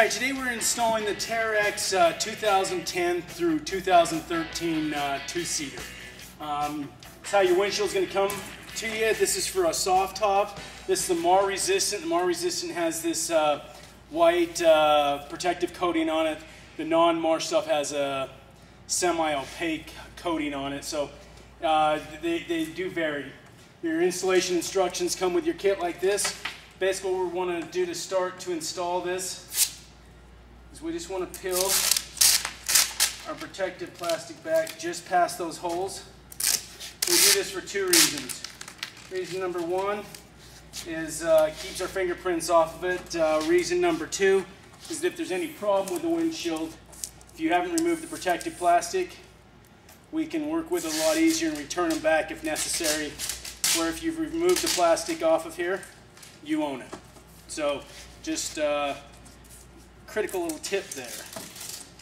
Alright, today we're installing the Teryx 2010 through 2013 two-seater. That's how your windshield is going to come to you. This is for a soft top. This is the Mar resistant. The Mar resistant has this white protective coating on it. The non-Mar stuff has a semi-opaque coating on it, so they do vary. Your installation instructions come with your kit like this. Basically what we want to do to start to install this is we just want to peel our protective plastic back just past those holes. We do this for two reasons. Reason number one is keeps our fingerprints off of it. Reason number two is that if there's any problem with the windshield, if you haven't removed the protective plastic, we can work with it a lot easier and return them back if necessary. Where if you've removed the plastic off of here, you own it. So just critical little tip there.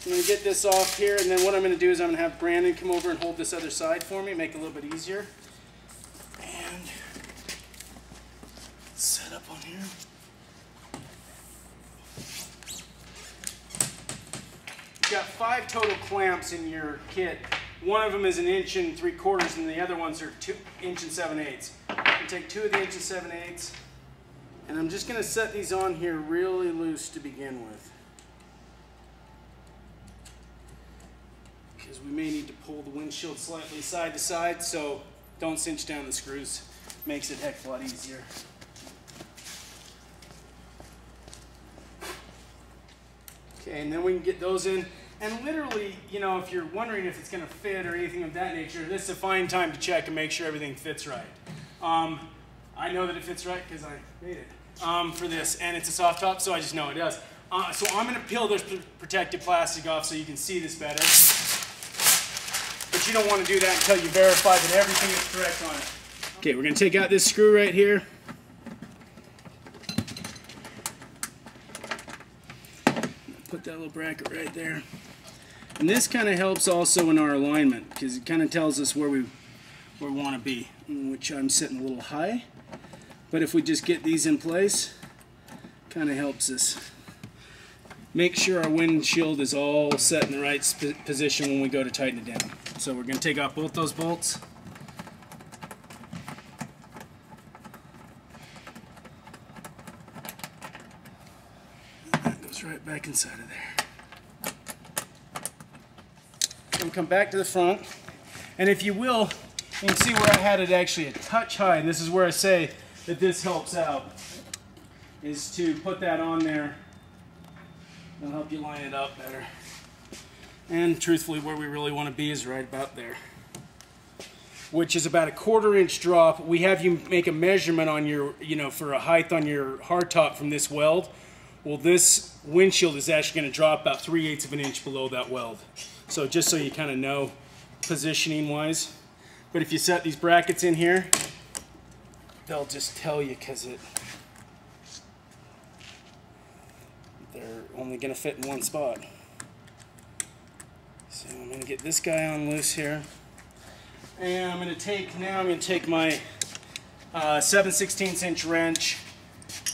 I'm going to get this off here, and then what I'm going to do is I'm going to have Brandon come over and hold this other side for me, make it a little bit easier. And set up on here. You've got 5 total clamps in your kit. One of them is 1 3/4 inches, and the other ones are 2 7/8 inches. You take 2 of the 1 7/8 inches, and I'm just going to set these on here really loose to begin with, because we may need to pull the windshield slightly side to side, so don't cinch down the screws. Makes it a heck of a lot easier. Okay, and then we can get those in. And literally, you know, if you're wondering if it's going to fit or anything of that nature, this is a fine time to check and make sure everything fits right. I know that it fits right because I made it for this, and it's a soft top, so I just know it does. So I'm going to peel this protective plastic off so you can see this better. But you don't want to do that until you verify that everything is correct on it. Okay, we're going to take out this screw right here. Put that little bracket right there. And this kind of helps also in our alignment, because it kind of tells us where we want to be, which I'm sitting a little high. But if we just get these in place, kind of helps us make sure our windshield is all set in the right position when we go to tighten it down. So we're going to take off both those bolts. That goes right back inside of there. And come back to the front, and if you will, you can see where I had it actually a touch high, and this is where I say that this helps out, is to put that on there. It'll help you line it up better. And truthfully, where we really want to be is right about there, which is about a 1/4 inch drop. We have you make a measurement on your, for a height on your hardtop from this weld. Well, this windshield is actually going to drop about 3/8 of an inch below that weld. So just so you kind of know positioning wise. But if you set these brackets in here, they'll just tell you, because they're only going to fit in one spot. So I'm going to get this guy on loose here. And I'm going to take my 7/16 inch wrench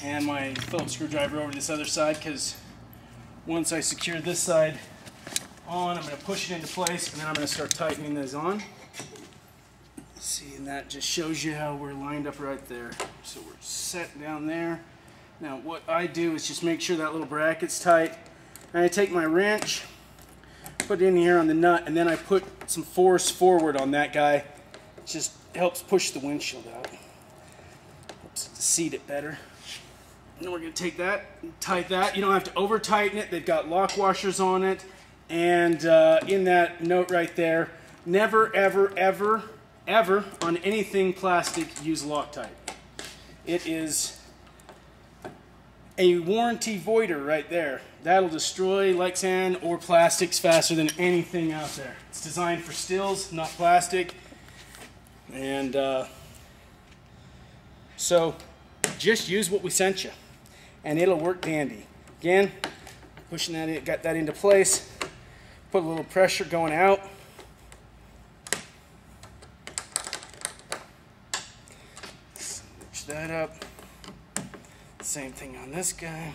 and my Phillips screwdriver over to this other side, because once I secure this side on, I'm going to push it into place, and then I'm going to start tightening those on. See, and that just shows you how we're lined up right there. So we're set down there. Now what I do is just make sure that little bracket's tight, and I take my wrench, put it in here on the nut, and then I put some force forward on that guy. It just helps push the windshield out. Helps it seat it better. And then we're going to take that and tighten that. You don't have to over tighten it. They've got lock washers on it. And in that note right there, never, ever, ever, ever on anything plastic use Loctite. It is a warranty voider right there. That'll destroy Lexan or plastics faster than anything out there. It's designed for stills, not plastic. And so just use what we sent you, and it'll work dandy. Again, pushing that in, got that into place. Put a little pressure going out. Switch that up. Same thing on this guy.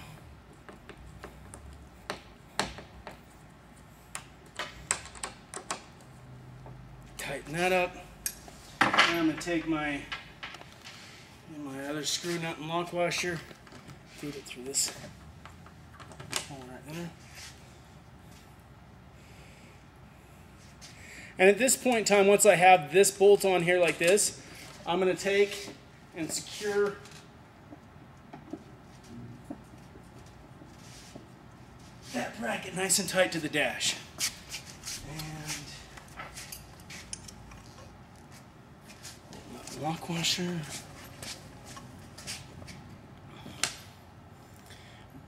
tighten that up. And I'm going to take my other screw nut and lock washer, feed it through this hole right there. And at this point in time, once I have this bolt on here like this, I'm going to take and secure that bracket nice and tight to the dash. And open up the lock washer.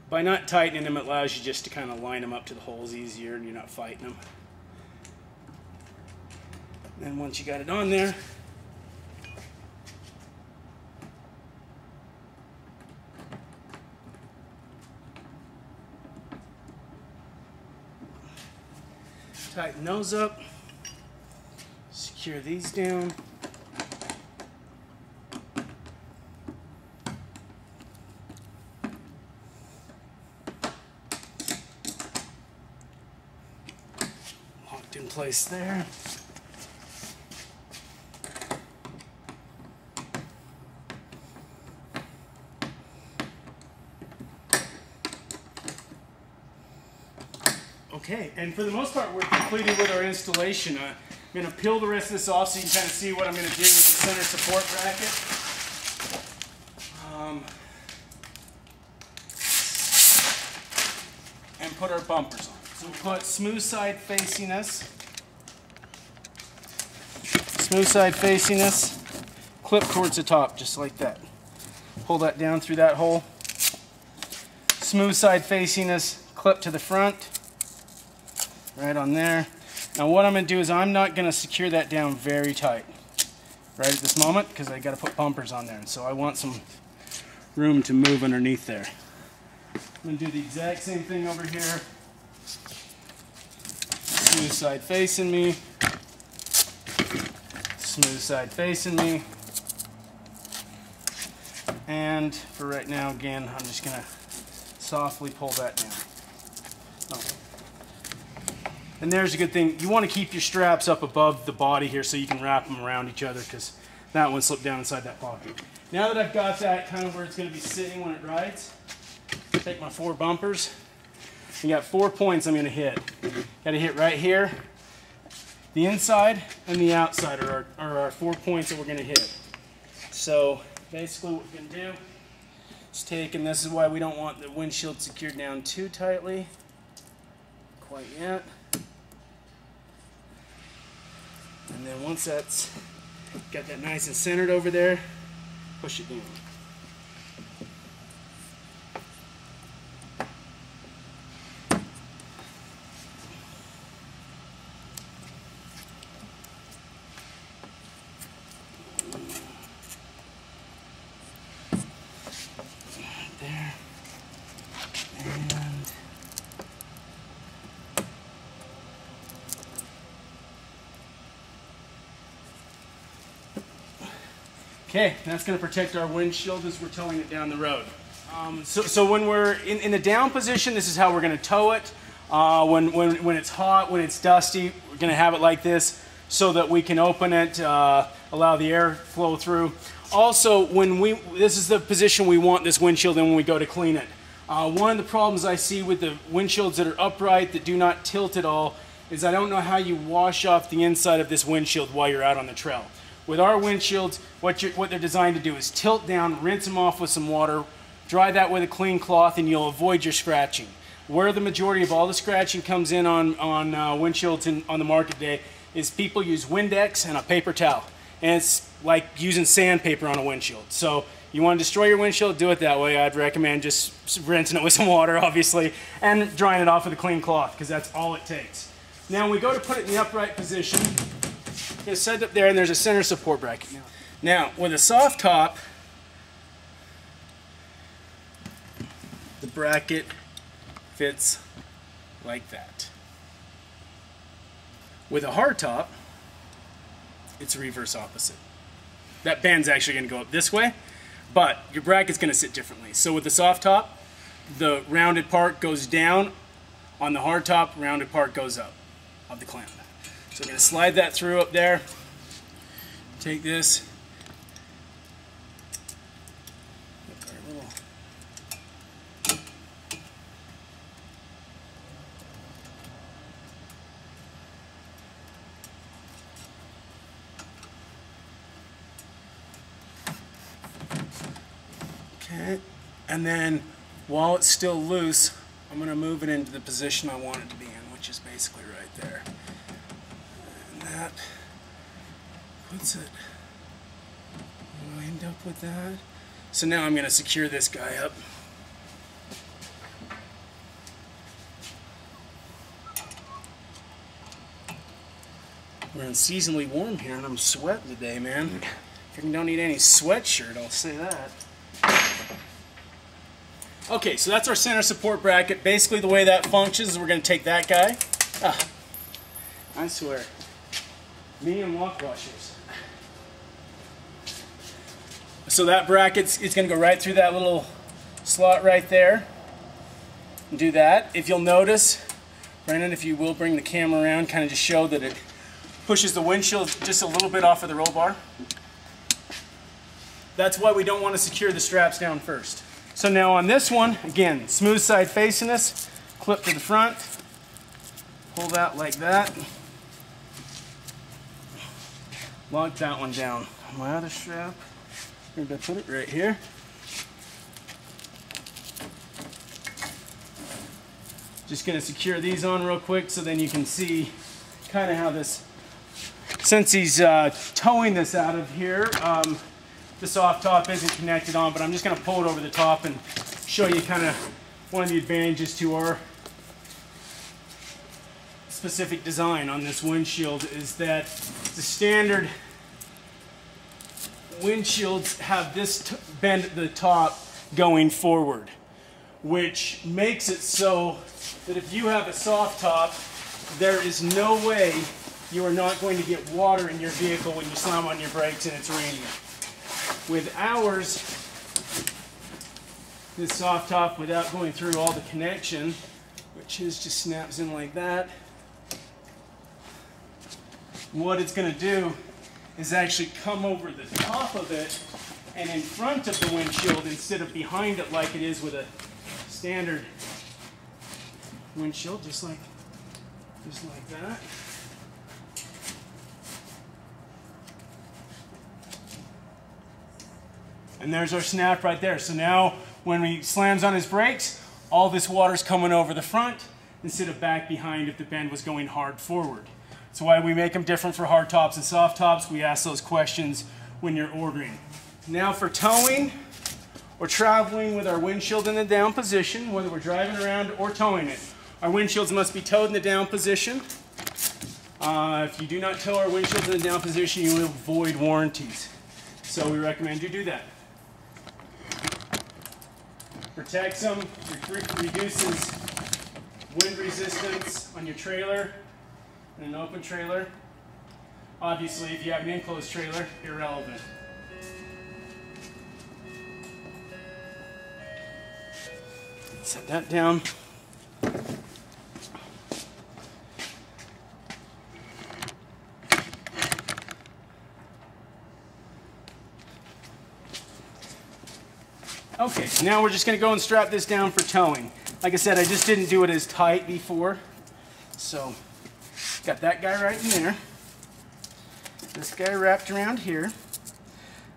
By not tightening them, it allows you just to kind of line them up to the holes easier and you're not fighting them. And once you got it on there, tighten those up, secure these down. Locked in place there. Okay, and for the most part, we're completed with our installation. I'm going to peel the rest of this off so you can kind of see what I'm going to do with the center support bracket. And put our bumpers on. So we put smooth side facing us. Smooth side facing us. Clip towards the top, just like that. Pull that down through that hole. Smooth side facing us, clip to the front. Right on there. Now what I'm going to do is I'm not going to secure that down very tight right at this moment because I got to put bumpers on there, and so I want some room to move underneath there. I'm going to do the exact same thing over here. Smooth side facing me. Smooth side facing me. And for right now, again, I'm just going to softly pull that down. Oh. And there's a good thing. You want to keep your straps up above the body here so you can wrap them around each other because that one slipped down inside that pocket. Now that I've got that kind of where it's going to be sitting when it rides, take my 4 bumpers. You got 4 points I'm going to hit. Got to hit right here. The inside and the outside are our 4 points that we're going to hit. So basically what we're going to do is take, and this is why we don't want the windshield secured down too tightly. Quite yet. And then once that's got that nice and centered over there, push it down. There. And okay, that's going to protect our windshield as we're towing it down the road. So when we're in the down position, this is how we're going to tow it. When it's hot, when it's dusty, we're going to have it like this so that we can open it, allow the air flow through. Also, this is the position we want this windshield in when we go to clean it. One of the problems I see with the windshields that are upright, that do not tilt at all, is I don't know how you wash off the inside of this windshield while you're out on the trail. With our windshields, what they're designed to do is tilt down, rinse them off with some water, dry that with a clean cloth, and you'll avoid your scratching. Where the majority of all the scratching comes in on windshields on the market today is people use Windex and a paper towel. And it's like using sandpaper on a windshield. So you want to destroy your windshield, do it that way. I'd recommend just rinsing it with some water, obviously, and drying it off with a clean cloth, because that's all it takes. Now when we go to put it in the upright position, it's set up there, and there's a center support bracket. Now, with a soft top, the bracket fits like that. With a hard top, it's reverse opposite. That band's actually going to go up this way, but your bracket's going to sit differently. So with the soft top, the rounded part goes down. On the hard top, rounded part goes up of the clamp. So we're going to slide that through up there. take this. Okay, and then while it's still loose, I'm going to move it into the position I want it to be in, which is basically right there. And that puts it, we'll end up with that. So now I'm going to secure this guy up. We're unseasonably warm here and I'm sweating today, man. If you don't need any sweatshirt, I'll say that. Okay, so that's our center support bracket. Basically the way that functions is we're going to take that guy. I swear. Me and walk washers. So that bracket is going to go right through that little slot right there. And do that. If you'll notice, Brandon, if you will bring the camera around, kind of just show that it pushes the windshield just a little bit off of the roll bar. That's why we don't want to secure the straps down first. So now on this one, again, smooth side facing us, clip to the front, pull that like that, lock that one down. My other strap, where did I put it? Right here. Just going to secure these on real quick so then you can see kind of how this, since he's towing this out of here, the soft top isn't connected on, but I'm just going to pull it over the top and show you kind of one of the advantages to our specific design on this windshield is that the standard windshields have this bend at the top going forward, which makes it so that if you have a soft top, there is no way you are not going to get water in your vehicle when you slam on your brakes and it's raining. With ours, this soft top, without going through all the connection, which is just snaps in like that, what it's going to do is actually come over the top of it and in front of the windshield instead of behind it like it is with a standard windshield, just like that. And there's our snap right there. So now when he slams on his brakes, all this water's coming over the front instead of back behind if the bend was going hard forward. That's why we make them different for hard tops and soft tops. We ask those questions when you're ordering. Now for towing or traveling with our windshield in the down position, whether we're driving around or towing it, our windshields must be towed in the down position. If you do not tow our windshields in the down position, you will void warranties. So we recommend you do that. Protects them, reduces wind resistance on your trailer in an open trailer. Obviously, if you have an enclosed trailer, irrelevant. Set that down. Okay, so now we're just going to go and strap this down for towing. Like I said, I just didn't do it as tight before. So, got that guy right in there. This guy wrapped around here.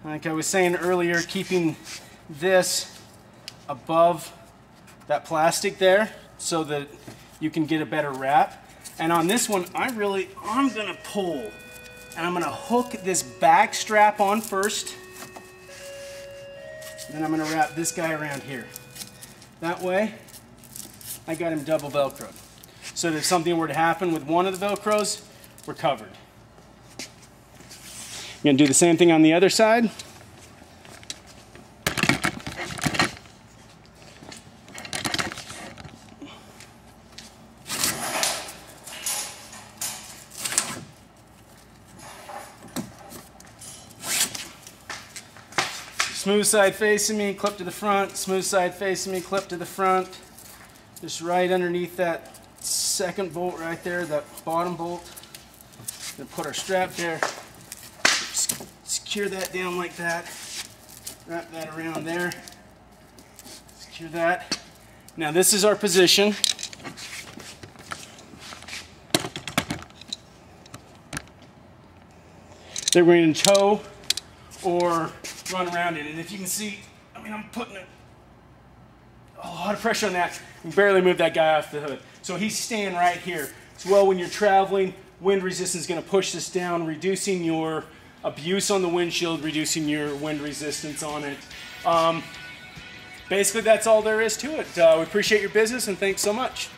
Like I was saying earlier, keeping this above that plastic there so that you can get a better wrap. And on this one, I'm going to pull. And I'm going to hook this back strap on first. Then I'm going to wrap this guy around here. That way, I got him double Velcroed. So that if something were to happen with one of the Velcros, we're covered. I'm going to do the same thing on the other side. Smooth side facing me, clip to the front. Smooth side facing me, clip to the front. Just right underneath that second bolt right there, that bottom bolt. Then put our strap there. secure that down like that. Wrap that around there. Secure that. Now this is our position. They're going to tow or run around it. And if you can see, I mean, I'm putting a lot of pressure on that. You can barely move that guy off the hood. So he's staying right here. As well, when you're traveling, wind resistance is going to push this down, reducing your abuse on the windshield, reducing your wind resistance on it. Basically, that's all there is to it. We appreciate your business and thanks so much.